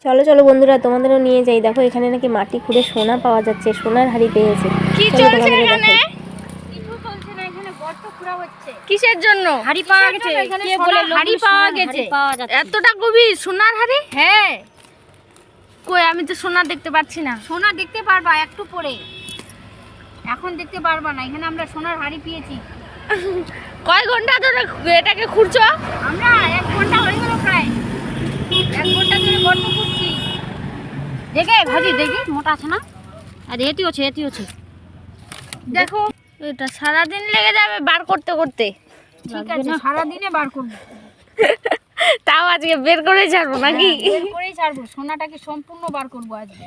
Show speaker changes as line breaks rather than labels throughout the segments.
চলো চলো বন্ধুরা, তোমাদেরও নিয়ে যাই। দেখো এখানে নাকি মাটি খুঁড়ে সোনা পাওয়া যাচ্ছে, সোনার হাড়ি পেয়েছে।
কি চলছে এখানে? কিছু চলছে না, এখানে গর্ত খোঁড়া হচ্ছে। কিসের জন্য? হাড়ি পাওয়া গেছে। কে বলে হাড়ি পাওয়া গেছে? এতটা গভীর সোনার হাড়ি? হ্যাঁ। কই আমি তো সোনা দেখতে পাচ্ছি না। সোনা দেখতে পারবা একটু পরে, এখন দেখতে পারবা না। এখানে আমরা সোনার হাড়ি পেয়েছি। কয় ঘন্টা ধরে এটাকে খুঁড়ছো? আমরা 1 ঘন্টা হয়ে গেল প্রায়। 1 ঘন্টা ধরে গর্ত খুঁড়ছি। দেখে ভাজি দেখি মোটা আছে না? আর এটি আছে। দেখো এটা সারাদিন লেগে যাবে বার করতে করতে। ঠিক আছে, সারাদিনে বার করব। তাও আজকে বের করে ছাড়বো নাকি? বের করেই ছাড়বো, সোনাটাকে সম্পূর্ণ বার করব আজকে।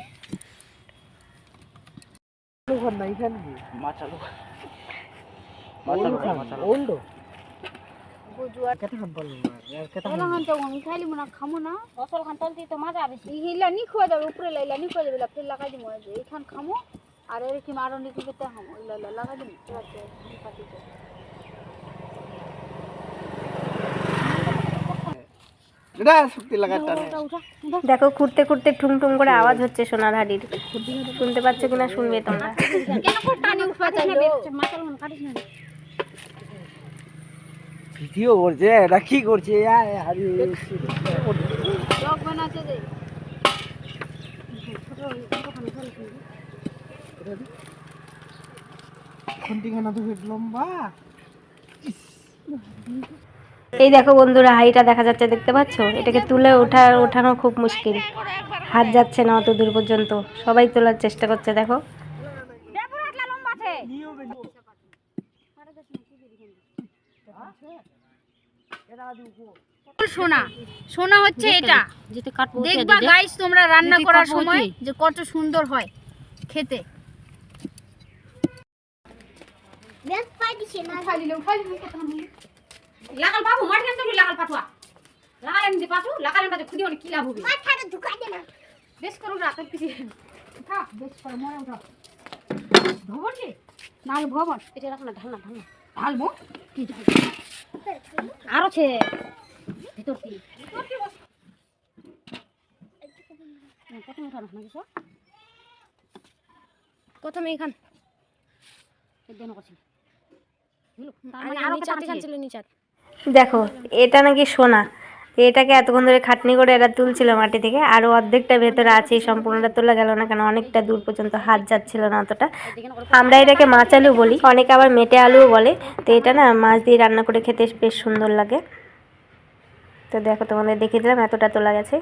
খামো না অসল খান তলতে তো মজা বেশি হিলা নি খোয়া যাবে উপরে লাইলা নি খোয়া যাবে ফের লাগাই দিমু এইখান খামো আর এর কি মারো নি দিতে খামো লাইলা লাগাই দিমু
দেখো খুঁড়তে খুঁড়তে ঠুং ঠুং করে আওয়াজ হচ্ছে সোনার হাড়ির। শুনতে পাচ্ছ কিনা শুনবে তোমরা।
ভিডিও করছে এটা কি করছে?
এই দেখো বন্ধুরা, হাড়িটা দেখা যাচ্ছে, দেখতে পাচ্ছ? এটাকে তুলে ওঠানো খুব মুশকিল, হাত যাচ্ছে না অত দূর পর্যন্ত। সবাই তোলার চেষ্টা করছে। দেখো
সোনা সোনা হচ্ছে এটা। দেখবা গাইস তোমরা রান্না করার সময় যে কত সুন্দর হয় খেতে। লাগাল বাবু মাটি আনতে লাগাল পাঠুয়া লাগালেন যে পাঠু লাগালেন পাঠু খুদি অনেক কি লাভ হবে? মাথাটা ঢুকাই দে না, বেশ করো রাত কিছু উঠা বেশ করে মরে উঠা ভবন কি না ভবন এটা রাখ না ঢালনা ঢালবো কি ঢাল আর আছে ভিতর কি প্রথমে উঠা না কিছু প্রথমে এখান দেন করছি
দেখো এটা নাকি সোনা। এটাকে এতক্ষণ ধরে খাটনি করে এরা তুলছিল মাটি থেকে, আরও অর্ধেকটা ভেতরে আছে, সম্পূর্ণটা তোলা গেল না কেন অনেকটা দূর পর্যন্ত হাত যাচ্ছিল না অতটা। আমরা এটাকে মাছ আলু বলি, অনেকে আবার মেটে আলুও বলে। তো এটা না মাছ দিয়ে রান্না করে খেতে বেশ সুন্দর লাগে। তো দেখো তোমাদের দেখিয়ে দিলাম, এতটা তোলা গেছে।